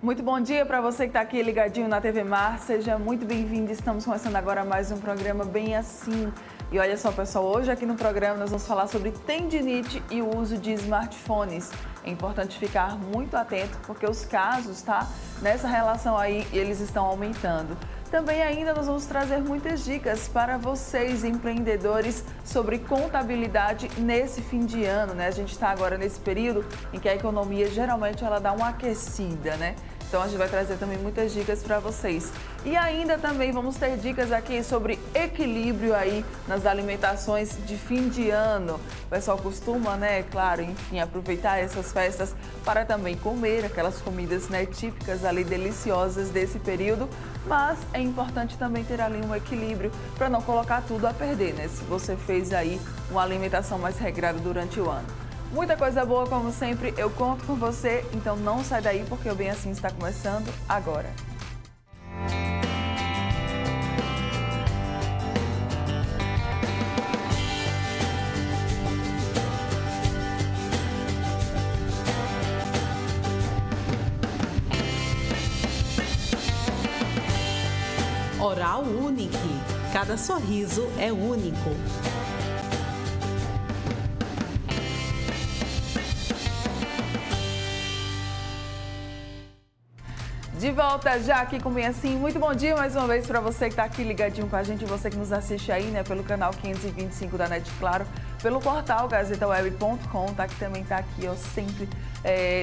Muito bom dia para você que está aqui ligadinho na TV Mar, seja muito bem-vindo. Estamos começando agora mais um programa bem assim. E olha só, pessoal, hoje aqui no programa nós vamos falar sobre tendinite e o uso de smartphones. É importante ficar muito atento porque os casos, tá, nessa relação aí, eles estão aumentando. Também ainda nós vamos trazer muitas dicas para vocês, empreendedores, sobre contabilidade nesse fim de ano, né? A gente está agora nesse período em que a economia geralmente ela dá uma aquecida, né? Então a gente vai trazer também muitas dicas para vocês. E ainda também vamos ter dicas aqui sobre equilíbrio aí nas alimentações de fim de ano. O pessoal costuma, né, claro, enfim, aproveitar essas festas para também comer aquelas comidas, né, típicas ali, deliciosas desse período. Mas é importante também ter ali um equilíbrio para não colocar tudo a perder, né? Se você fez aí uma alimentação mais regrada durante o ano. Muita coisa boa, como sempre, eu conto com você, então não sai daí porque o Bem Assim está começando agora. Oral Unique. Cada sorriso é único. De volta já aqui com Bem Assim. Muito bom dia mais uma vez para você que está aqui ligadinho com a gente, você que nos assiste aí, né, pelo canal 525 da NET Claro, pelo portal gazetaweb.com, tá, que também está aqui, ó, sempre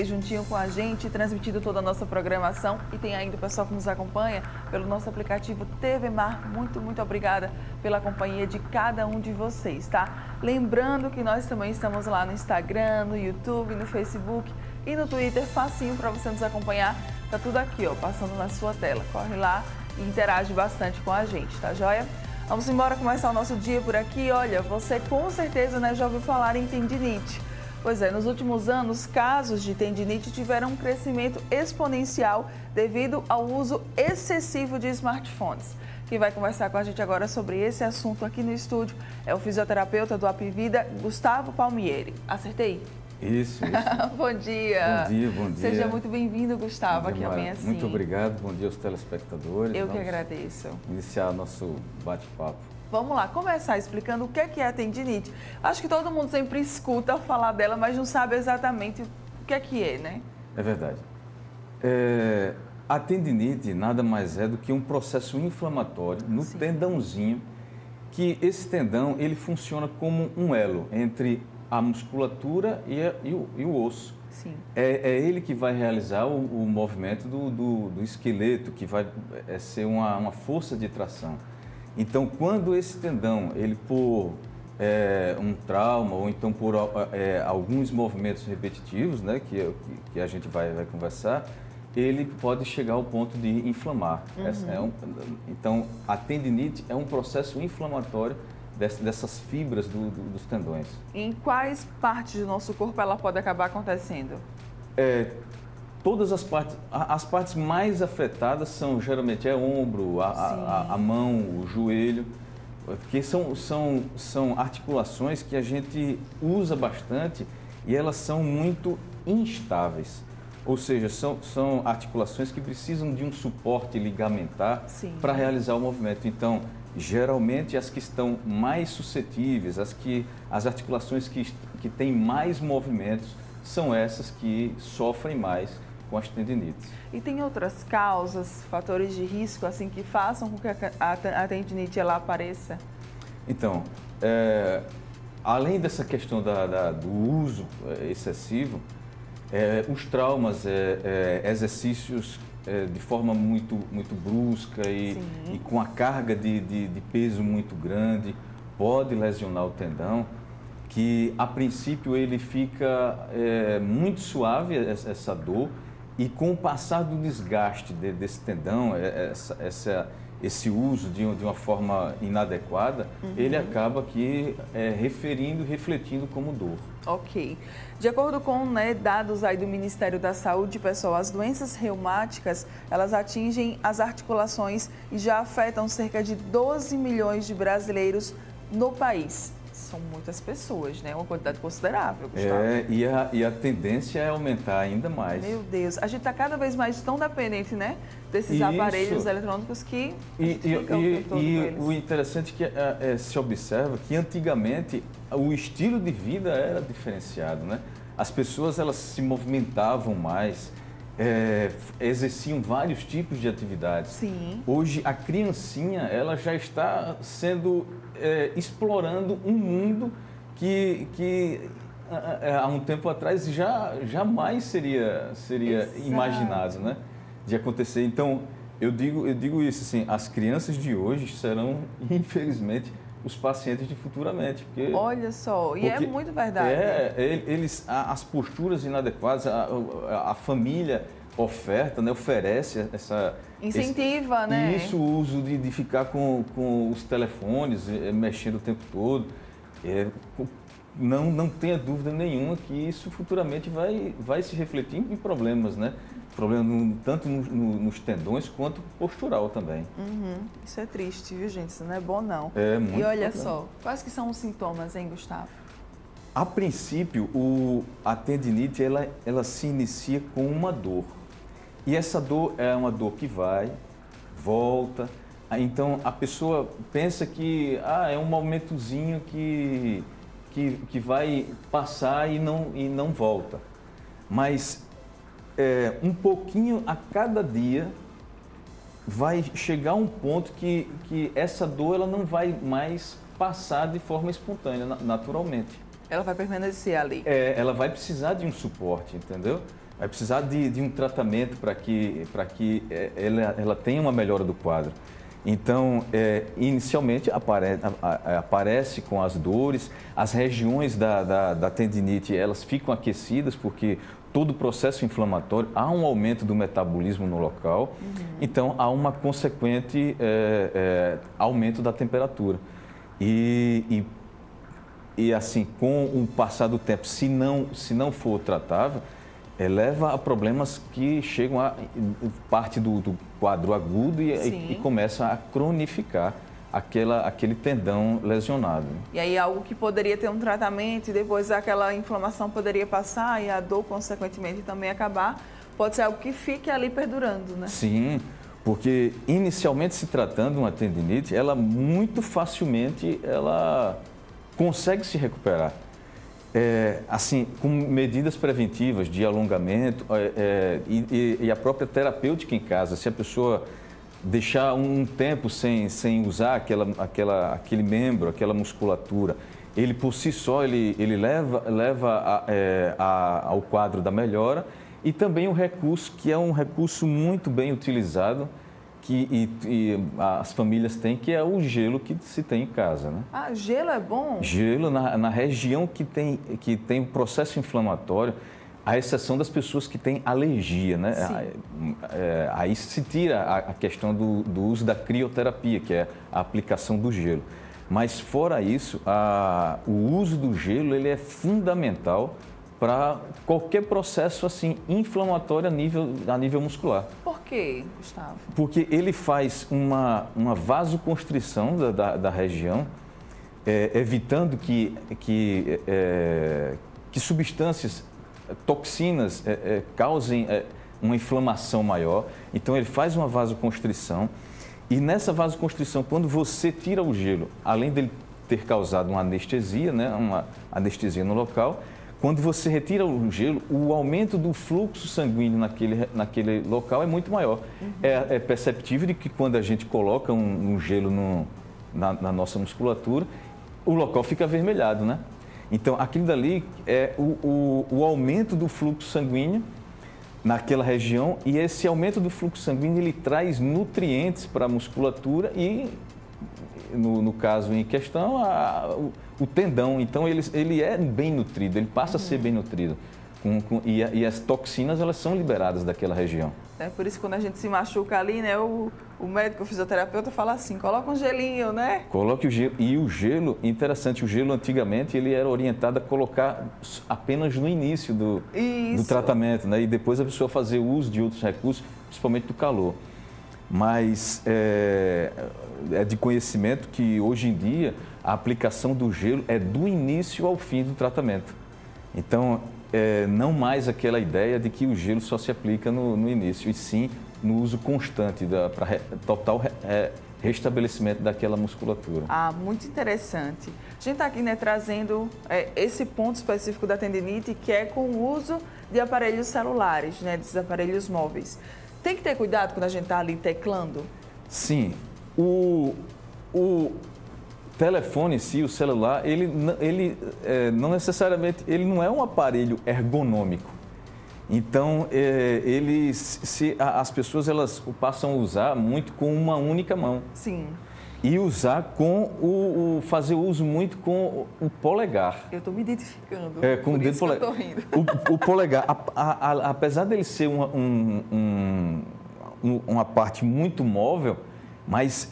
juntinho com a gente, transmitindo toda a nossa programação. E tem ainda o pessoal que nos acompanha pelo nosso aplicativo TV Mar. Muito obrigada pela companhia de cada um de vocês, tá? Lembrando que nós também estamos lá no Instagram, no YouTube, no Facebook e no Twitter, facinho para você nos acompanhar. Tá tudo aqui, ó, passando na sua tela. Corre lá e interage bastante com a gente, tá joia? Vamos embora começar o nosso dia por aqui. Olha, você com certeza, né, já ouviu falar em tendinite. Pois é, nos últimos anos, casos de tendinite tiveram um crescimento exponencial devido ao uso excessivo de smartphones. Quem vai conversar com a gente agora sobre esse assunto aqui no estúdio é o fisioterapeuta do Apivida, Gustavo Palmieri. Acertei? Isso. Bom dia. Bom dia. Seja muito bem-vindo, Gustavo, Bom dia, aqui ao Bem Assim. Muito obrigado, bom dia aos telespectadores. Eu que agradeço. Iniciar nosso bate-papo. Vamos lá, começar explicando o que é a tendinite. Acho que todo mundo sempre escuta falar dela, mas não sabe exatamente o que é, né? É verdade. A tendinite nada mais é do que um processo inflamatório no tendãozinho, que esse tendão ele funciona como um elo entre a musculatura e o osso. Sim. É ele que vai realizar o movimento do esqueleto, que vai ser uma força de tração. Então, quando esse tendão, ele por um trauma ou então por alguns movimentos repetitivos, né, que a gente vai conversar, ele pode chegar ao ponto de inflamar. Uhum. Então, a tendinite é um processo inflamatório dessas fibras dos tendões. Em quais partes do nosso corpo ela pode acabar acontecendo? Todas as partes mais afetadas são geralmente ombro, a mão, o joelho, porque são articulações que a gente usa bastante e elas são muito instáveis. Ou seja, são articulações que precisam de um suporte ligamentar para realizar o movimento. Então, geralmente as que estão mais suscetíveis, as articulações que têm mais movimentos, são essas que sofrem mais com as tendinites. E tem outras causas, fatores de risco, assim, que façam com que a tendinite ela apareça? Então, além dessa questão do uso excessivo, os traumas, exercícios de forma muito brusca e com a carga de peso muito grande, pode lesionar o tendão, que a princípio ele fica muito suave, essa dor, e com o passar do desgaste desse tendão, esse uso de uma forma inadequada, ele acaba aqui refletindo como dor. Ok. De acordo com dados aí do Ministério da Saúde, pessoal, as doenças reumáticas, elas atingem as articulações e já afetam cerca de 12 milhões de brasileiros no país. São muitas pessoas, né? Uma quantidade considerável, Gustavo. E a tendência é aumentar ainda mais. Meu Deus, a gente está cada vez mais tão dependente, né? Desses aparelhos eletrônicos que o interessante é que se observa que antigamente o estilo de vida era diferenciado, né? As pessoas elas se movimentavam mais, exerciam vários tipos de atividades. Sim. Hoje a criancinha ela já está explorando um mundo que há um tempo atrás jamais seria imaginado, né, de acontecer. Então eu digo isso assim, as crianças de hoje serão infelizmente os pacientes de futuramente. Olha só, e é muito verdade. As posturas inadequadas, a família oferta, né, oferece incentiva, né? Isso, o uso de ficar com os telefones, mexendo o tempo todo. Não tenha dúvida nenhuma que isso futuramente vai se refletir em problemas, né? Problema tanto nos tendões quanto postural também. Isso é triste, viu, gente? Isso não é bom, não. Muito e olha só, quais que são os sintomas, hein, Gustavo? A princípio, a tendinite ela se inicia com uma dor. E essa dor é uma dor que vai, volta. Então a pessoa pensa que é um momentozinho que vai passar e não volta. Mas um pouquinho a cada dia vai chegar um ponto que essa dor ela não vai mais passar de forma espontânea, naturalmente. Ela vai permanecer ali. Ela vai precisar de um suporte, entendeu? Vai precisar de um tratamento para que ela tenha uma melhora do quadro. Então, inicialmente aparece com as dores, as regiões da tendinite elas ficam aquecidas porque todo o processo inflamatório, há um aumento do metabolismo no local, então há uma consequente aumento da temperatura. E assim, com o passar do tempo, se não for tratável, leva a problemas que chegam a parte do quadro agudo e começa a cronificar aquele tendão lesionado. E aí algo que poderia ter um tratamento e depois aquela inflamação poderia passar e a dor, consequentemente, também acabar, pode ser algo que fique ali perdurando, né? Sim, porque inicialmente se tratando de uma tendinite, ela muito facilmente ela consegue se recuperar. Assim, com medidas preventivas de alongamento e a própria terapêutica em casa, se a pessoa deixar um tempo sem usar aquele membro, aquela musculatura, ele por si só ele leva ao quadro da melhora, e também o recurso, que é um recurso muito bem utilizado, que as famílias têm, que é o gelo que se tem em casa, né? Gelo é bom? Gelo na região que tem o processo inflamatório, à exceção das pessoas que têm alergia, né? Aí se tira a questão do uso da crioterapia, que é a aplicação do gelo. Mas fora isso, o uso do gelo ele é fundamental para qualquer processo assim inflamatório a nível muscular. Por quê, Gustavo? Porque ele faz uma vasoconstrição da região, evitando que substâncias, toxinas causem uma inflamação maior. Então ele faz uma vasoconstrição, e nessa vasoconstrição, quando você tira o gelo, além dele ter causado uma anestesia, né, uma anestesia no local, quando você retira o gelo, o aumento do fluxo sanguíneo naquele local é muito maior. É perceptível de que quando a gente coloca um gelo na nossa musculatura, o local fica avermelhado, né? Então, aquilo dali é o aumento do fluxo sanguíneo naquela região, e esse aumento do fluxo sanguíneo ele traz nutrientes para a musculatura e, no caso em questão, o tendão. Então, ele é bem nutrido, ele passa a ser bem nutrido. E as toxinas, elas são liberadas daquela região. Por isso, quando a gente se machuca ali, né, o médico, o fisioterapeuta fala assim, coloca um gelinho, né? Coloque o gelo. E o gelo, interessante, o gelo antigamente ele era orientado a colocar apenas no início do tratamento, né? E depois a pessoa fazer uso de outros recursos, principalmente do calor. Mas é de conhecimento que hoje em dia a aplicação do gelo é do início ao fim do tratamento. Então, não mais aquela ideia de que o gelo só se aplica no início, e sim no uso constante para total restabelecimento daquela musculatura. Ah, muito interessante. A gente está aqui, né, trazendo esse ponto específico da tendinite, que é com o uso de aparelhos celulares, né, desses aparelhos móveis. Tem que ter cuidado quando a gente está ali teclando? Sim. O telefone em si, o celular, ele não necessariamente, ele não é um aparelho ergonômico. Então, as pessoas elas passam a usar muito com uma única mão. Sim. E usar fazer uso muito com o polegar. Eu estou me identificando. Com o dedo polegar. Eu estou rindo. O polegar, apesar dele ser uma parte muito móvel, mas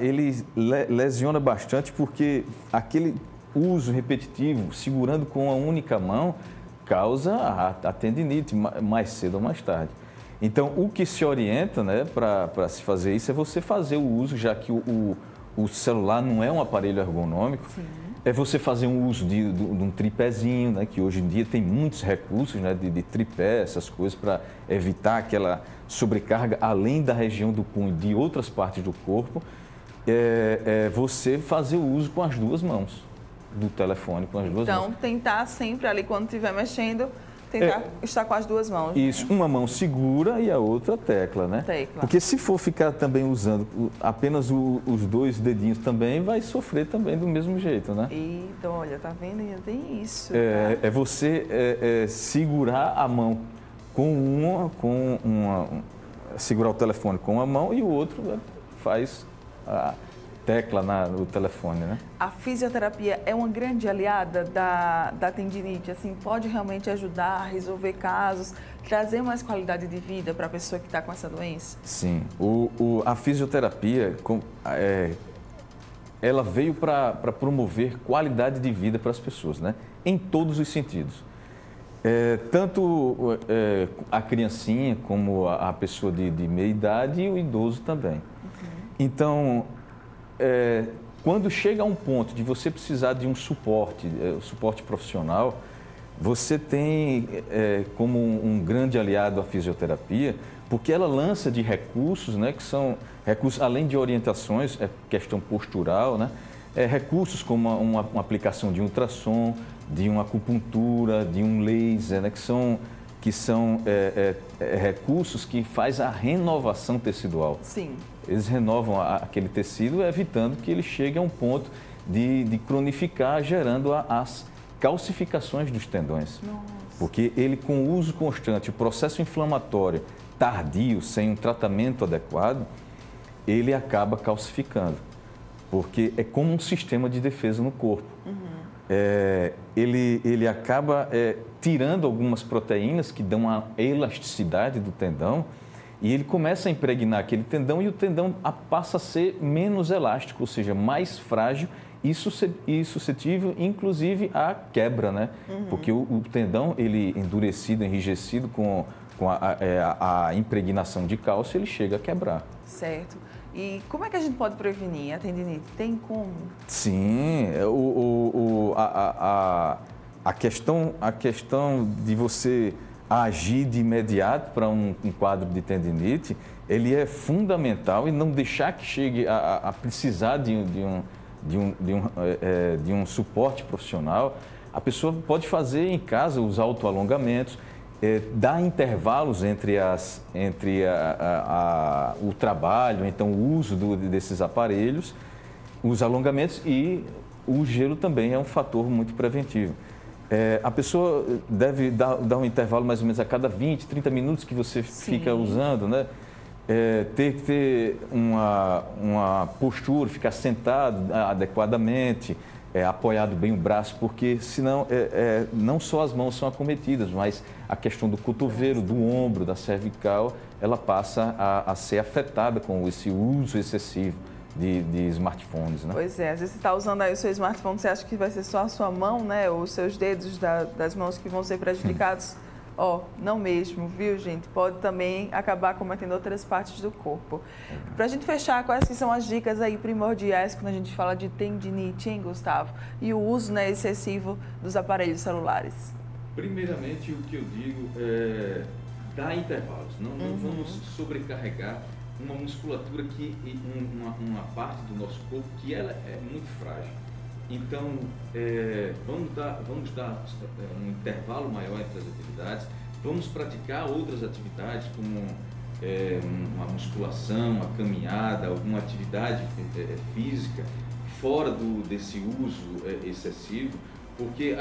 ele lesiona bastante porque aquele uso repetitivo, segurando com a única mão, causa a tendinite mais cedo ou mais tarde. Então, o que se orienta, né, para se fazer isso é você fazer o uso, já que o celular não é um aparelho ergonômico. Sim. É você fazer um uso de um tripézinho, né, que hoje em dia tem muitos recursos, né, de tripé, essas coisas, para evitar aquela sobrecarga, além da região do punho, de outras partes do corpo. Você fazer o uso com as duas mãos do telefone, com as duas mãos. Então, tentar sempre ali, quando estiver mexendo, tentar estar com as duas mãos. Isso, né? Uma mão segura e a outra tecla, né? Tecla. Porque se for ficar também usando apenas os dois dedinhos também, vai sofrer também do mesmo jeito, né? Então, olha, tá vendo? Ainda tem isso. É você segurar a mão segurar o telefone com uma mão e o outro faz a tecla no telefone, né? A fisioterapia é uma grande aliada da tendinite, assim, pode realmente ajudar a resolver casos, trazer mais qualidade de vida para a pessoa que está com essa doença? Sim, a fisioterapia, ela veio para promover qualidade de vida para as pessoas, né? Em todos os sentidos. Tanto a criancinha como a pessoa de meia idade e o idoso também. Uhum. Então, quando chega a um ponto de você precisar de um suporte profissional, você tem como um grande aliado a fisioterapia, porque ela lança de recursos, né, que são recursos, além de orientações, questão postural, né, recursos como uma aplicação de ultrassom, de uma acupuntura, de um laser, né, que são recursos que faz a renovação tecidual. Sim. Eles renovam aquele tecido, evitando que ele chegue a um ponto de cronificar, gerando as calcificações dos tendões. Nossa. Porque ele, com o uso constante, o processo inflamatório tardio, sem um tratamento adequado, ele acaba calcificando. Porque é como um sistema de defesa no corpo. Uhum. Ele acaba tirando algumas proteínas que dão a elasticidade do tendão, e ele começa a impregnar aquele tendão e o tendão passa a ser menos elástico, ou seja, mais frágil e suscetível, inclusive, à quebra, né? Uhum. Porque o tendão, ele endurecido, enrijecido com a impregnação de cálcio, ele chega a quebrar. Certo. E como é que a gente pode prevenir a tendinite? Tem como? Sim, a questão de você agir de imediato para um quadro de tendinite, ele é fundamental, e não deixar que chegue a precisar de um suporte profissional. A pessoa pode fazer em casa os autoalongamentos, dar intervalos entre o trabalho, então o uso desses aparelhos, os alongamentos, e o gelo também é um fator muito preventivo. A pessoa deve dar um intervalo mais ou menos a cada 20, 30 minutos que você fica usando, né? Ter que ter uma postura, ficar sentado adequadamente, apoiado bem o braço, porque senão não só as mãos são acometidas, mas a questão do cotovelo, do ombro, da cervical, ela passa a ser afetada com esse uso excessivo de smartphones, né? Pois é, às vezes você está usando aí o seu smartphone, você acha que vai ser só a sua mão, né? Ou os seus dedos das mãos que vão ser prejudicados Não mesmo, viu, gente? Pode também acabar cometendo outras partes do corpo. Para a gente fechar, quais que são as dicas aí primordiais quando a gente fala de tendinite, hein, Gustavo? E o uso, né, excessivo dos aparelhos celulares? Primeiramente, o que eu digo é dar intervalos. Não vamos sobrecarregar uma musculatura uma parte do nosso corpo que ela é muito frágil. Então, vamos dar um intervalo maior entre as atividades, vamos praticar outras atividades como uma musculação, uma caminhada, alguma atividade física fora desse uso excessivo, porque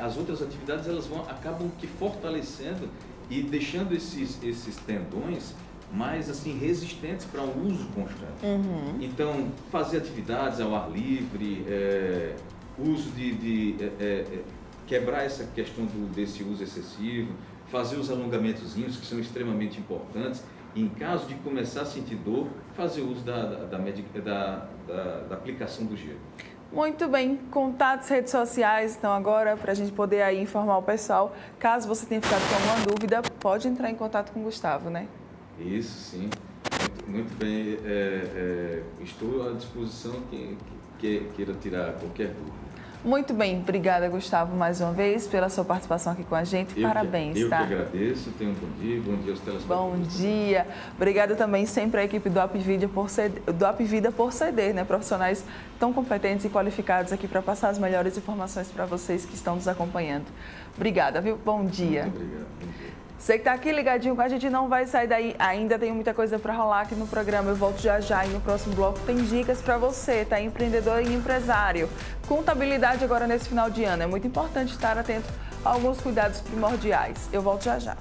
as outras atividades elas acabam que fortalecendo e deixando esses tendões mais assim resistentes para um uso constante. Então, fazer atividades ao ar livre, uso quebrar essa questão desse uso excessivo, fazer os alongamentozinhos que são extremamente importantes. E, em caso de começar a sentir dor, fazer uso da aplicação do gelo. Muito bem, contatos, redes sociais, então agora para a gente poder aí informar o pessoal, caso você tenha ficado com alguma dúvida, pode entrar em contato com o Gustavo, né? Isso, sim. Muito bem. Estou à disposição quem queira tirar qualquer dúvida. Muito bem, obrigada, Gustavo, mais uma vez pela sua participação aqui com a gente. Parabéns, eu tá? Eu que agradeço. Tenham um bom dia aos telespectadores. Bom dia. Obrigada também sempre à equipe do Apvida por ceder, né? Profissionais tão competentes e qualificados aqui para passar as melhores informações para vocês que estão nos acompanhando. Obrigada, viu? Bom dia. Muito obrigado. Bom dia. Você que está aqui ligadinho com a gente não vai sair daí, ainda tem muita coisa para rolar aqui no programa. Eu volto já e no próximo bloco tem dicas para você, tá? Empreendedor e empresário. Contabilidade agora nesse final de ano. É muito importante estar atento a alguns cuidados primordiais. Eu volto já.